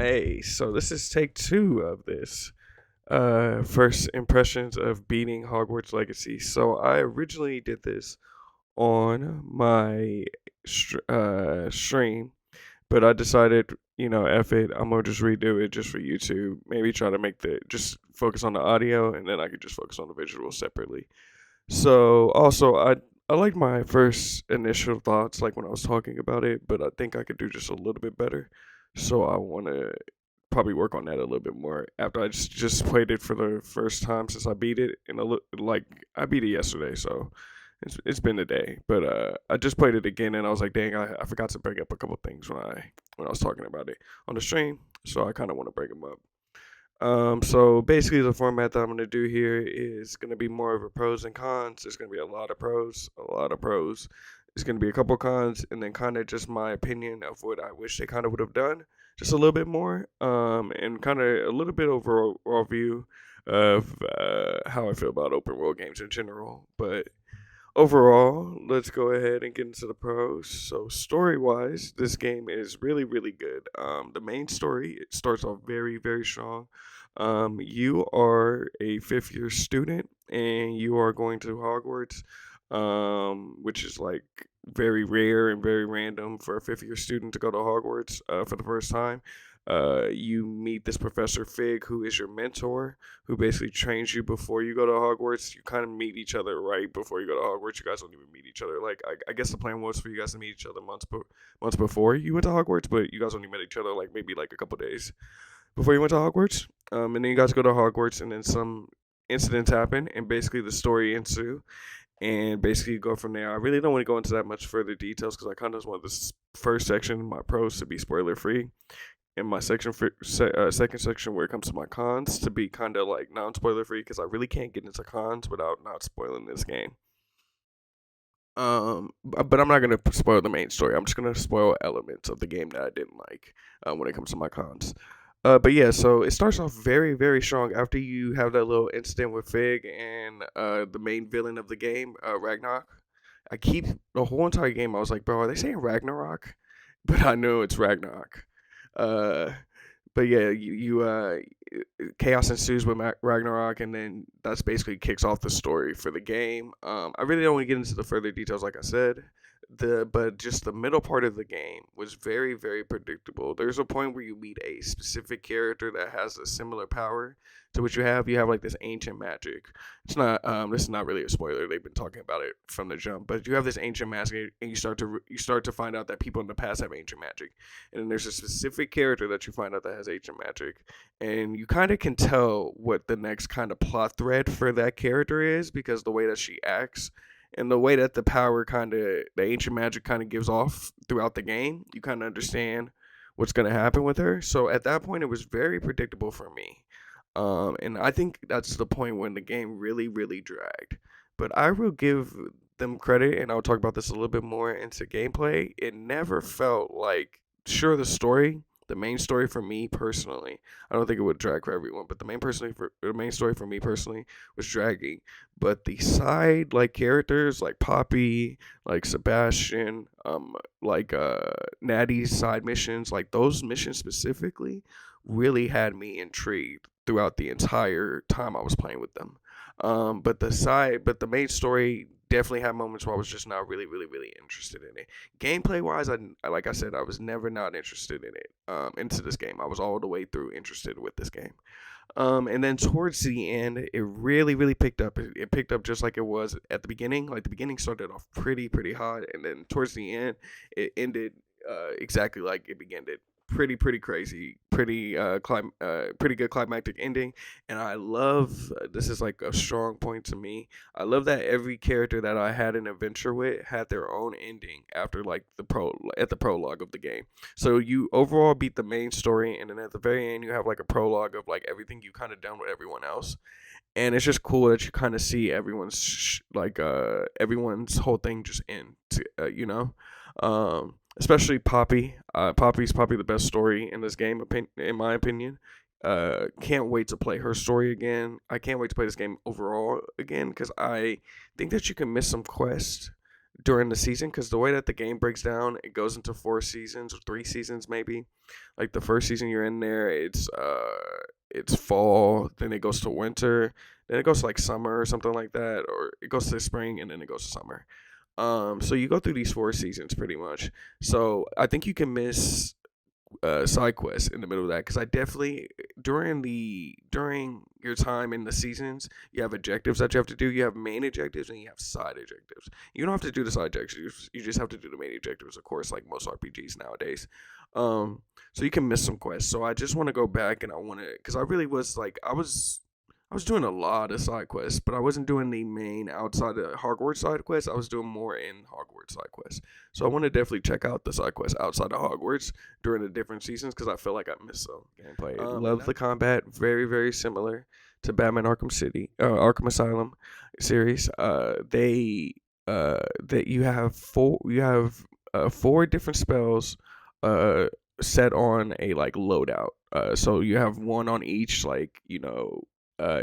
Hey, so this is take two of this. First impressions of beating Hogwarts Legacy. So I originally did this on my stream, but I decided, F it. I'm gonna just redo it just for YouTube. Maybe try to just focus on the audio, and then I could just focus on the visual separately. So also, I like my first initial thoughts, like when I was talking about it, but I think I could do just a little bit better. So I want to probably work on that a little bit more after I just played it for the first time since I beat it, and like I beat it yesterday, so it's been a day. But I just played it again, and I was like, dang, I forgot to bring up a couple things when I was talking about it on the stream, so I kind of want to bring them up. So basically, the format that I'm gonna do here is gonna be more of a pros and cons. There's gonna be a lot of pros, a lot of pros. There's gonna be a couple cons, and then kind of just my opinion of what I wish they kind of would have done, just a little bit more. And kind of a little bit overall view of how I feel about open world games in general. But overall, let's go ahead and get into the pros. So story wise, this game is really really good. The main story, it starts off very very strong. You are a fifth year student and you are going to Hogwarts, which is like very rare and very random for a fifth year student to go to Hogwarts for the first time. You meet this Professor Fig, who is your mentor, who basically trains you before you go to Hogwarts. You kind of meet each other right before you go to Hogwarts. You guys don't even meet each other. Like I guess the plan was for you guys to meet each other months before you went to Hogwarts, but you guys only met each other like maybe like a couple days before you went to Hogwarts. And then you guys go to Hogwarts, and then some incidents happen, and basically the story ensue, and basically you go from there. I really don't want to go into that much further details because I kind of just want this first section, my pros, to be spoiler free, and my second section where it comes to my cons to be kind of like non spoiler free because I really can't get into cons without not spoiling this game. But I'm not gonna spoil the main story. I'm just gonna spoil elements of the game that I didn't like when it comes to my cons. But yeah, so it starts off very, very strong after you have that little incident with Fig and the main villain of the game, Ragnarok. I keep the whole entire game. I was like, bro, are they saying Ragnarok? But I know it's Ragnarok. Uh, but yeah, chaos ensues with Ragnarok, and then that's basically kicks off the story for the game. I really don't want to get into the further details, like I said. But just the middle part of the game was very very predictable. There's a point where you meet a specific character that has a similar power to what you have. You have like this ancient magic. It's not this is not really a spoiler. They've been talking about it from the jump, but you have this ancient magic, and you start to find out that people in the past have ancient magic, and then there's a specific character that you find out that has ancient magic, and you kind of can tell what the next kind of plot thread for that character is because the way that she acts and the way that the ancient magic kind of gives off throughout the game, you kind of understand what's going to happen with her. So at that point, it was very predictable for me. And I think that's the point when the game really, really dragged. But I will give them credit, and I'll talk about this a little bit more into gameplay. It never felt like, sure, the main story for me personally, I don't think it would drag for everyone, but the main story for me personally was dragging. But the side like characters like Poppy, like Sebastian, like Natty's side missions, like those missions specifically, really had me intrigued throughout the entire time I was playing with them. But the main story definitely had moments where I was just not really, really, really interested in it. Gameplay wise, like I said, I was never not interested in it. Into this game, I was all the way through interested with this game. And then towards the end, it really, really picked up. It picked up just like it was at the beginning. Like the beginning started off pretty, pretty hot, and then towards the end, it ended exactly like it began. It pretty crazy, pretty good climactic ending, and I love this is like a strong point to me. I love that every character that I had an adventure with had their own ending after like the prologue of the game. So you overall beat the main story, and then at the very end you have like a prologue of like everything you kind of done with everyone else, and it's just cool that you kind of see everyone's whole thing just end. Especially Poppy. Poppy's probably the best story in this game, in my opinion. Can't wait to play her story again. I can't wait to play this game overall again because I think that you can miss some quests during the season, because the way that the game breaks down, it goes into 4 seasons or 3 seasons maybe. Like the first season you're in there, it's fall, then it goes to winter, then it goes to like summer or something like that, or it goes to spring and then it goes to summer. So you go through these 4 seasons pretty much. So I think you can miss side quests in the middle of that, because I definitely during your time in the seasons, you have objectives that you have to do. You have main objectives and you have side objectives. You don't have to do the side objectives, you just have to do the main objectives, of course, like most RPGs nowadays. So you can miss some quests. So I just want to go back and I want to, because I really was like, I was doing a lot of side quests, but I wasn't doing the main outside of Hogwarts side quests. I was doing more in Hogwarts side quests. So I want to definitely check out the side quests outside of Hogwarts during the different seasons, because I feel like I missed some gameplay. Love the combat, very very similar to Batman Arkham Asylum series. That you have four different spells uh set on a like loadout. So you have one on each, like,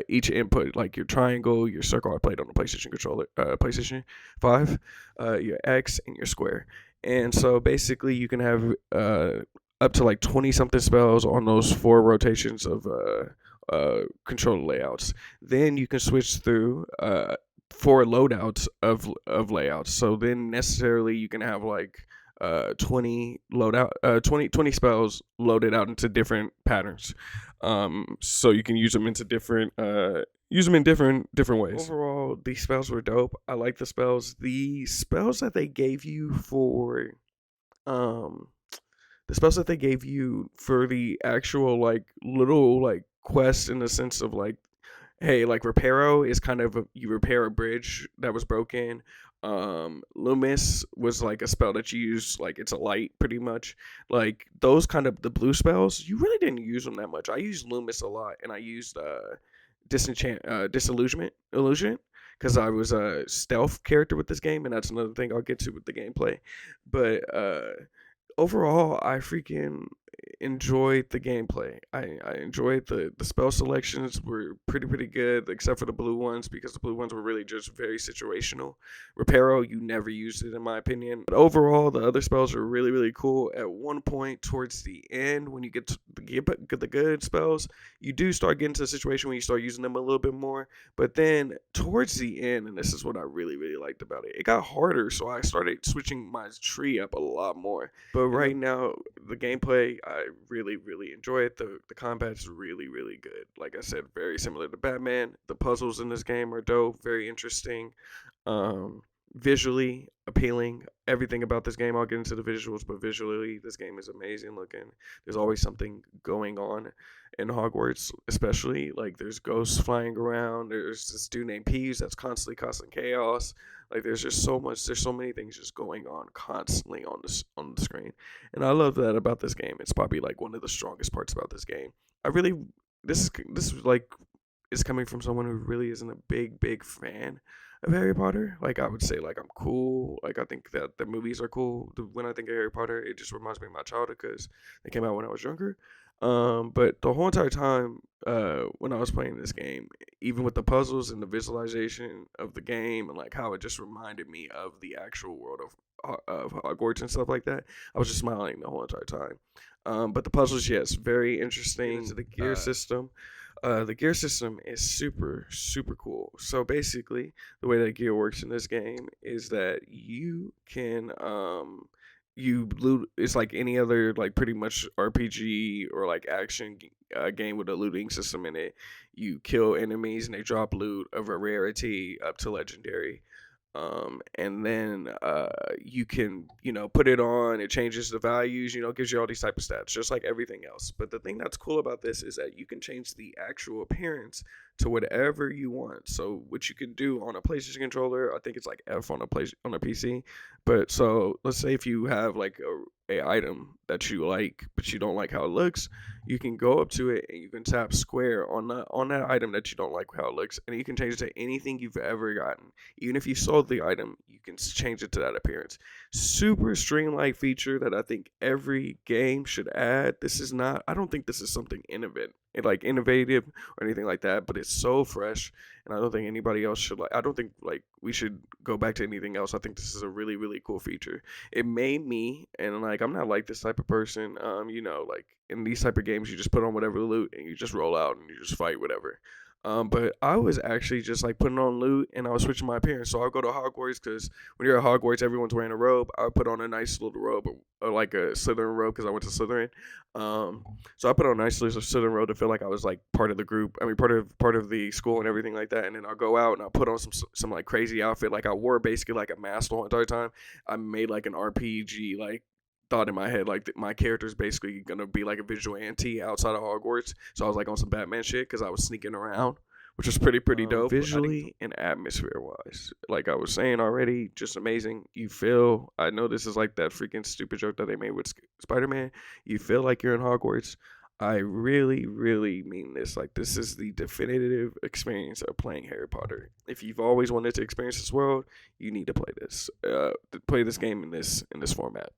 each input, like your triangle, your circle. I played on the PlayStation controller, PlayStation 5, your X, and your square. And so basically, you can have up to like 20 something spells on those four rotations of controller layouts. Then you can switch through four loadouts of layouts. So then necessarily you can have like 20 spells loaded out into different patterns, so you can use them in different ways. Overall, these spells were dope. I like the spells that they gave you for um the spells that they gave you for the actual like little like quests, in the sense of like, hey, like Reparo is kind of you repair a bridge that was broken. Loomis was like a spell that you use, like it's a light pretty much. Like those kind of the blue spells, you really didn't use them that much. I used Loomis a lot, and I used disillusionment illusion, because I was a stealth character with this game, and that's another thing I'll get to with the gameplay. But overall, I freaking enjoyed the gameplay. I enjoyed the spell selections were pretty good, except for the blue ones, because the blue ones were really just very situational. Reparo, you never used it in my opinion. But overall, the other spells are really really cool. At one point towards the end, when you get to the good spells, you do start getting to a situation where you start using them a little bit more. But then towards the end, and this is what I really really liked about it, it got harder, so I started switching my tree up a lot more. But right now, the gameplay, I really, really enjoy it. The combat's really, really good. Like I said, very similar to Batman. The puzzles in this game are dope, very interesting, um, visually appealing. Everything about this game, I'll get into the visuals, but visually, this game is amazing looking. There's always something going on in Hogwarts, especially. Like, there's ghosts flying around. There's this dude named Peeves that's constantly causing chaos. Like, there's just so much. There's so many things just going on constantly on the screen, and I love that about this game. It's probably like one of the strongest parts about this game. I really this is like is coming from someone who really isn't a big fan of Harry Potter. Like, I would say, like, I'm cool. Like, I think that the movies are cool. When I think of Harry Potter, it just reminds me of my childhood, because they came out when I was younger. But the whole entire time, when I was playing this game, even with the puzzles and the visualization of the game, and like how it just reminded me of the actual world of Hogwarts and stuff like that, I was just smiling the whole entire time. But the puzzles, yes, very interesting. The gear system. The gear system is super cool. So basically, the way that gear works in this game is that you can you loot. It's like any other like pretty much RPG or like action game with a looting system in it. You kill enemies and they drop loot of a rarity up to legendary. And then you can, put it on. It changes the values. Gives you all these type of stats, just like everything else. But the thing that's cool about this is that you can change the actual appearance to whatever you want. So what you can do on a PlayStation controller, I think it's like F on a PC. But so let's say if you have like a item that you like, but you don't like how it looks, you can go up to it and you can tap square on that item that you don't like how it looks, and you can change it to anything you've ever gotten. Even if you sold the item, you can change it to that appearance. Super streamlined feature that I think every game should add. I don't think this is something like innovative or anything like that, but it's so fresh, and I don't think anybody else should like. I don't think like we should go back to anything else. I think this is a really really cool feature. It made me, and like I'm not like this type of person. Like in these type of games, you just put on whatever loot and you just roll out and you just fight whatever. But I was actually just like putting on loot and I was switching my appearance. So I'll go to Hogwarts because when you're at Hogwarts, everyone's wearing a robe. I put on a nice little robe or like a Slytherin robe because I went to Slytherin. Um, so I put on a nice little Slytherin robe to feel like I was like part of the group. I mean, part of the school and everything like that. And then I'll go out and I'll put on some like crazy outfit. Like I wore basically like a mask the whole entire time. I made like an RPG like thought in my head like my character's basically gonna be like a vigilante outside of Hogwarts. So I was like on some Batman shit because I was sneaking around, which was pretty dope. Visually and atmosphere wise, like I was saying already, just amazing. You feel, I know this is like that freaking stupid joke that they made with Spider-Man. You feel like you're in Hogwarts. I really, really mean this. Like, this is the definitive experience of playing Harry Potter. If you've always wanted to experience this world, you need to play this. Play this game in this format.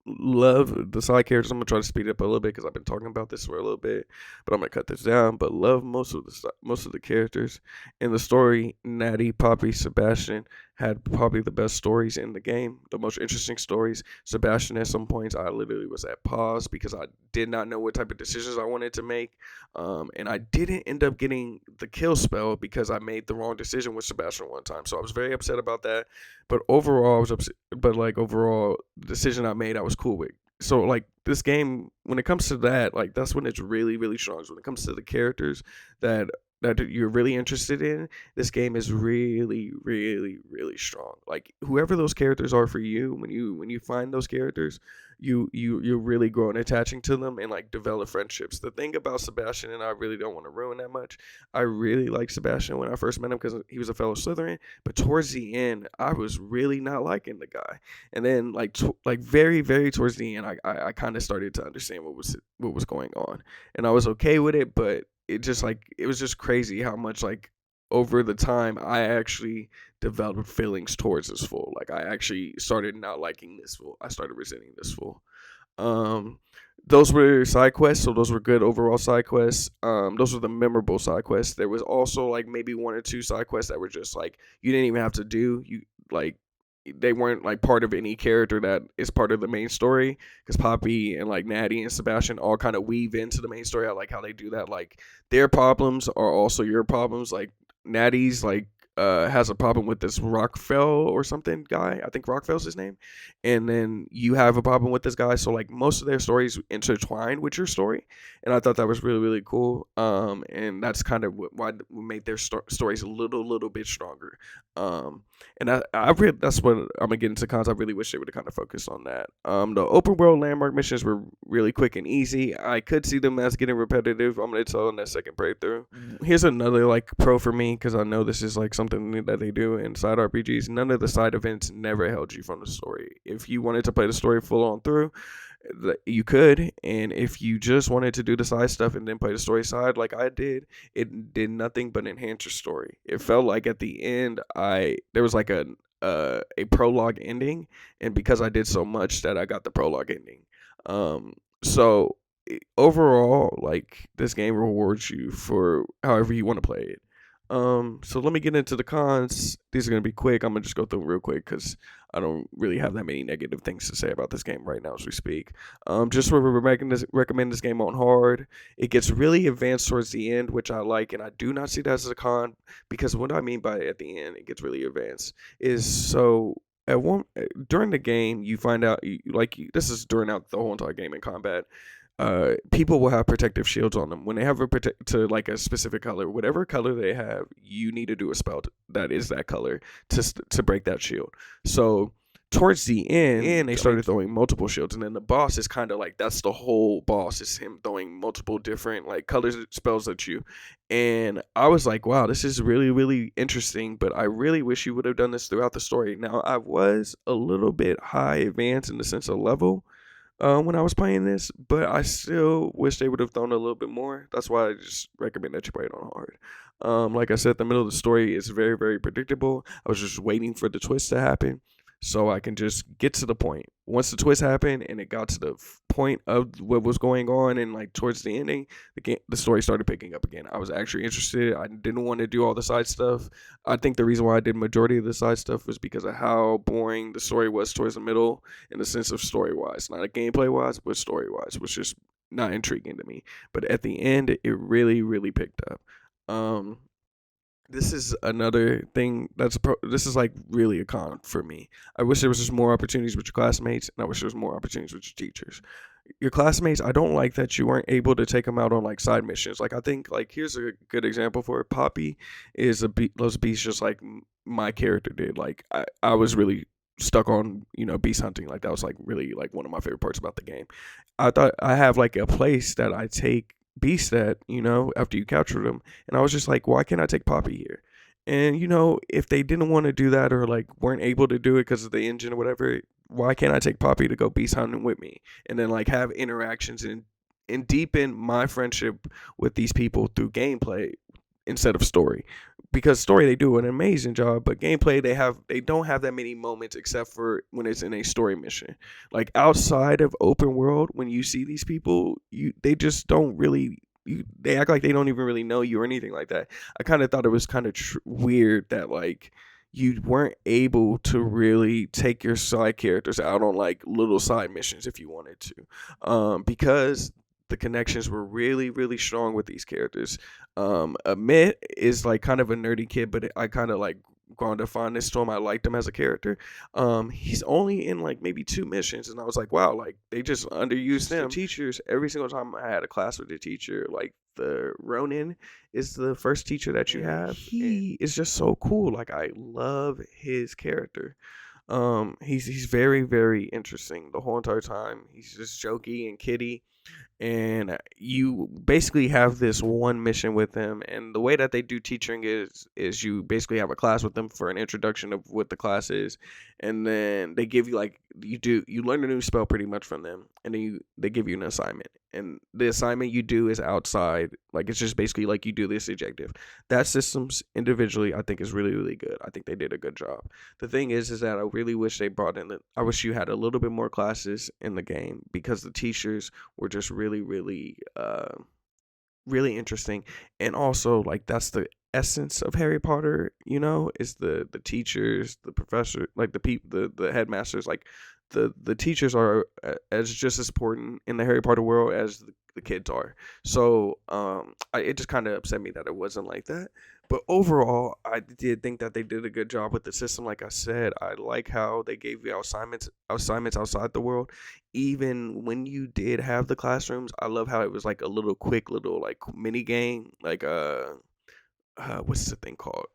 Love the side characters. I'm gonna try to speed it up a little bit because I've been talking about this for a little bit, but I'm gonna cut this down. But love most of the characters in the story. Natty, Poppy, Sebastian had probably the best stories in the game, the most interesting stories. Sebastian, at some points, I literally was at pause because I did not know what type of decisions I wanted to make, and I didn't end up getting the kill spell because I made the wrong decision with Sebastian one time. So I was very upset about that. But overall, I was upset. But like overall, the decision I made, I was cool with. So like this game, when it comes to that, like that's when it's really really strong. So when it comes to the characters that you're really interested in, this game is really really really strong. Like whoever those characters are for you, when you find those characters, you really grow in attaching to them and like develop friendships. The thing about Sebastian, and I really don't want to ruin that much, I really liked Sebastian when I first met him because he was a fellow Slytherin, but towards the end I was really not liking the guy. And then like very very towards the end, I kind of started to understand what was going on, and I was okay with it. But it was just crazy how much like over the time I actually developed feelings towards this fool. Like I actually started not liking this fool. I started resenting this fool. Um, those were side quests, so those were good overall side quests. Those were the memorable side quests. There was also like maybe one or two side quests that were just like you didn't even have to do. You like they weren't like part of any character that is part of the main story because Poppy and like Natty and Sebastian all kind of weave into the main story. I like how they do that. Like their problems are also your problems. Like Natty's like has a problem with this Rockfell or something guy. I think Rockfell's his name. And then you have a problem with this guy. So like most of their stories intertwine with your story. And I thought that was really, really cool. And that's kind of why we made their stories a little bit stronger. And that's what I'm gonna get into cons. I really wish they would have kind of focused on that. The open world landmark missions were really quick and easy. I could see them as getting repetitive. I'm gonna tell in that second playthrough. Here's another like pro for me because I know this is like something that they do inside RPGs. None of the side events never held you from the story. If you wanted to play the story full on through, you could, and if you just wanted to do the side stuff and then play the story side like I did, it did nothing but enhance your story. It felt like at the end there was like a prologue ending, and because I did so much that I got the prologue ending. So overall, like this game rewards you for however you want to play it. So let me get into the cons. These are gonna be quick. I'm gonna just go through them real quick because I don't really have that many negative things to say about this game right now as we speak. Just recommend this game on hard. It gets really advanced towards the end, which I like, and I do not see that as a con because what I mean by at the end, it gets really advanced is so. During the game, you find out this is during out the whole entire game in combat. People will have protective shields on them when they have to like a specific color, whatever color they have. You need to do a spell that is that color to break that shield. So towards the end, they started throwing multiple shields, and then the boss is kind of like that's the whole boss is him throwing multiple different like colors spells at you. And I was like, wow, this is really really interesting, but I really wish you would have done this throughout the story. Now I was a little bit high advanced in the sense of level when I was playing this, but I still wish they would have thrown a little bit more. That's why I just recommend that you play it on hard. Like I said, the middle of the story is very, very predictable. I was just waiting for the twist to happen. so I can just get to the point. Once the twist happened and it got to the point of what was going on, and like towards the ending, the story started picking up again. I was actually interested. I didn't want to do all the side stuff. I think the reason why I did majority of the side stuff was because of how boring the story was towards the middle, in the sense of story wise, not a gameplay wise, but story wise, was just not intriguing to me. But at the end, it really, really picked up. Um, this is another thing this is like really a con for me. I wish there was just more opportunities with your classmates, and I wish there was more opportunities with your teachers. Your classmates, I don't like that you weren't able to take them out on like side missions. Like I think like here's a good example for it. Poppy is loves beasts just like my character did. Like I was really stuck on beast hunting. Like that was like really like one of my favorite parts about the game. I thought I have like a place that I take beasts at, after you capture them, and I was just like, why can't I take Poppy here? And if they didn't want to do that, or like weren't able to do it because of the engine or whatever, why can't I take Poppy to go beast hunting with me, and then like have interactions and deepen my friendship with these people through gameplay instead of story? Because story, they do an amazing job, but gameplay, they don't have that many moments except for when it's in a story mission. Like outside of open world, when you see these people, they just don't really, they act like they don't even really know you or anything like that. I kind of thought it was kind of weird that like you weren't able to really take your side characters out on like little side missions if you wanted to, because the connections were really, really strong with these characters. Amit is like kind of a nerdy kid, but I kind of like grown to fondness to him. I liked him as a character. He's only in like maybe 2 missions, and I was like, wow, like they just underused him. The teachers, every single time I had a class with a teacher, like the Ronin is the first teacher that you have. He is just so cool. Like I love his character. He's very, very interesting the whole entire time. He's just jokey and kiddie, and you basically have this one mission with him. And the way that they do teaching is you basically have a class with them for an introduction of what the class is, and then they give you like you learn a new spell pretty much from them, and then they give you an assignment, and the assignment you do is outside. Like it's just basically like you do this objective. That systems individually I think is really, really good. I think they did a good job. The thing is that I really wish they brought in I wish you had a little bit more classes in the game, because the teachers were just really, really, really interesting. And also like that's the essence of Harry Potter, is the teachers, the professor, like the people, the headmasters. Like the teachers are as just as important in the Harry Potter world as the kids are. So it just kind of upset me that it wasn't like that. But overall, I did think that they did a good job with the system. Like I said, I like how they gave you assignments outside the world, even when you did have the classrooms. I love how it was like a little quick little like mini game, like what's the thing called?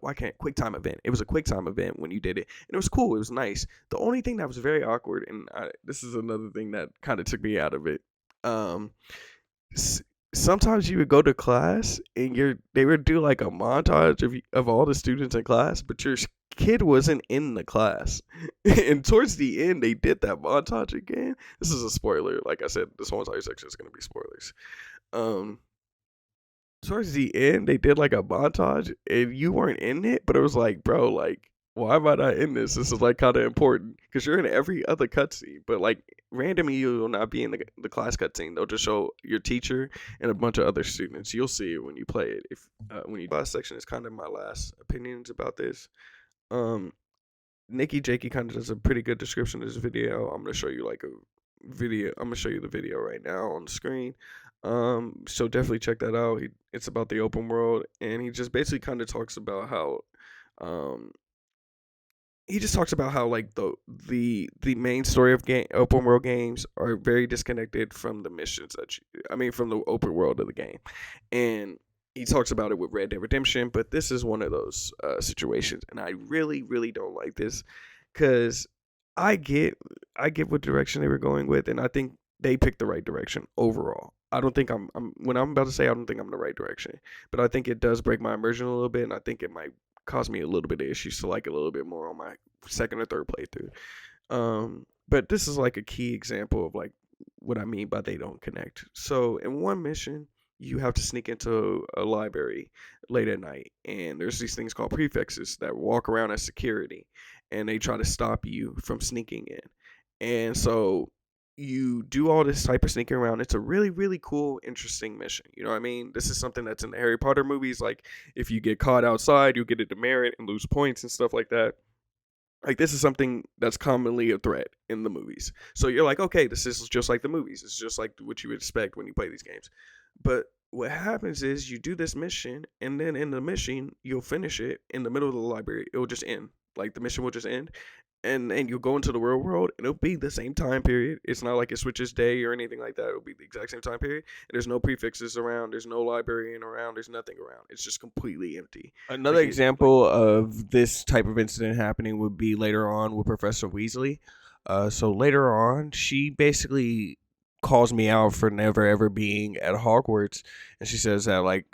Why can't quick time event? It was a quick time event when you did it, and it was cool. It was nice. The only thing that was very awkward, and this is another thing that kind of took me out of it. Um, Sometimes you would go to class and they would do like a montage of all the students in class, but your kid wasn't in the class. And towards the end, they did that montage again. This is a spoiler. Like I said, this whole entire section is going to be spoilers. Um, Towards the end, they did like a montage, and you weren't in it, but it was like, bro, like, why am I not in this? This is like kind of important because you're in every other cutscene, but like randomly you will not be in the class cutscene. They'll just show your teacher and a bunch of other students. You'll see it when you play it. If when you last section is kind of my last opinions about this. Um, Nikki Jakey kind of does a pretty good description of this video. I'm gonna show you like a video. I'm gonna show you the video right now on the screen. So definitely check that out. It's about the open world, and he just basically kind of talks about how, um, like the main story of open world games are very disconnected from the missions from the open world of the game, and he talks about it with Red Dead Redemption. But this is one of those situations, and I really, really don't like this, because I get what direction they were going with, and I think they picked the right direction overall. I don't think I'm when I'm about to say I don't think I'm in the right direction, but I think it does break my immersion a little bit, and I think it might cause me a little bit of issues to like a little bit more on my second or third playthrough. But this is like a key example of like what I mean by they don't connect. So in one mission, you have to sneak into a library late at night, and there's these things called prefixes that walk around as security, and they try to stop you from sneaking in. And so you do all this type of sneaking around. It's a really, really cool, interesting mission. You know what I mean? This is something that's in the Harry Potter movies. Like, if you get caught outside, you get a demerit and lose points and stuff like that. Like, this is something that's commonly a threat in the movies. So you're like, okay, this is just like the movies. It's just like what you would expect when you play these games. But what happens is you do this mission, and then in the mission, you'll finish it in the middle of the library. It will just end. Like, the mission will just end, and you'll go into the real world, and it'll be the same time period. It's not like it switches day or anything like that. It'll be the exact same time period. And there's no prefixes around. There's no librarian around. There's nothing around. It's just completely empty. Another example of this type of incident happening would be later on with Professor Weasley. So later on, she basically calls me out for never ever being at Hogwarts, and she says that like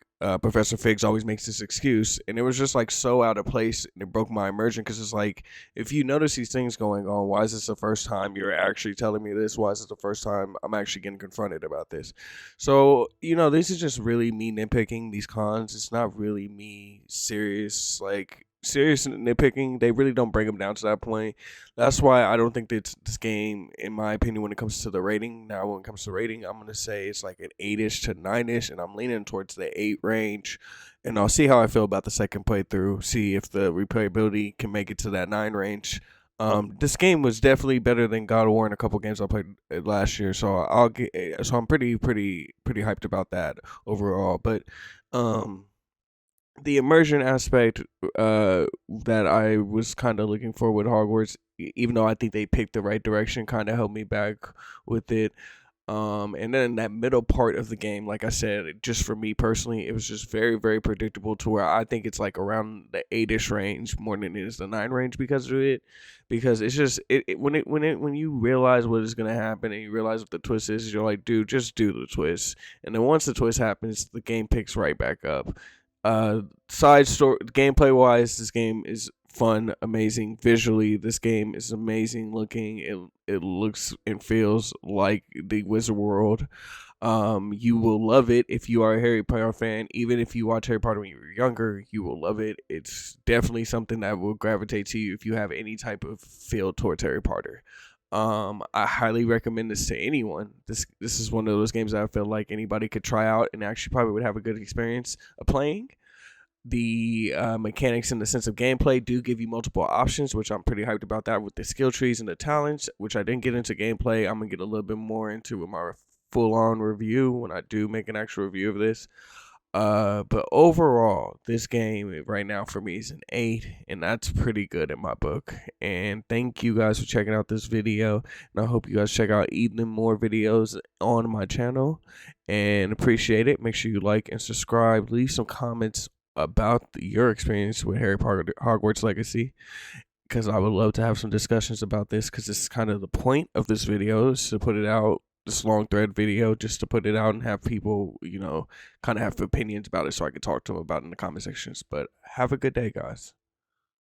Professor Figs always makes this excuse, and it was just like so out of place, and it broke my immersion because it's like, if you notice these things going on, why is this the first time you're actually telling me this? Why is it the first time I'm actually getting confronted about this? So this is just really me nitpicking these cons. It's not really me serious nitpicking. They really don't bring them down to that point. That's why I don't think that this game, in my opinion, when it comes to the rating, now when it comes to rating, I'm going to say it's like an 8-ish to 9-ish, and I'm leaning towards the 8 range. And I'll see how I feel about the second playthrough, see if the replayability can make it to that 9 range. This game was definitely better than God of War in a couple games I played last year, so I'm pretty hyped about that overall. But the immersion aspect that I was kind of looking for with Hogwarts, even though I think they picked the right direction, kind of held me back with it. And then that middle part of the game, like I said, just for me personally, it was just very, very predictable to where I think it's like around the 8-ish range more than it is the 9 range because of it. Because it's just when you realize what is gonna happen and you realize what the twist is, you're like, dude, just do the twist. And then once the twist happens, the game picks right back up. Side story, gameplay wise, this game is fun, amazing. Visually, this game is amazing looking. It looks and feels like the Wizard World. You will love it if you are a Harry Potter fan. Even if you watch Harry Potter when you were younger, you will love it. It's definitely something that will gravitate to you if you have any type of feel towards Harry Potter. I highly recommend this to anyone. This is one of those games that I feel like anybody could try out and actually probably would have a good experience of playing. The mechanics in the sense of gameplay do give you multiple options, which I'm pretty hyped about that with the skill trees and the talents, which I didn't get into gameplay. I'm going to get a little bit more into with my full-on review when I do make an actual review of this. But overall, this game right now for me is an 8, and that's pretty good in my book. And thank you guys for checking out this video, and I hope you guys check out even more videos on my channel, and appreciate it. Make sure you like and subscribe. Leave some comments about your experience with Harry Potter Hogwarts Legacy, because I would love to have some discussions about this, because this is kind of the point of this video, is to put it out, this long thread video, just to put it out and have people, kind of have opinions about it so I can talk to them about it in the comment sections. But have a good day, guys.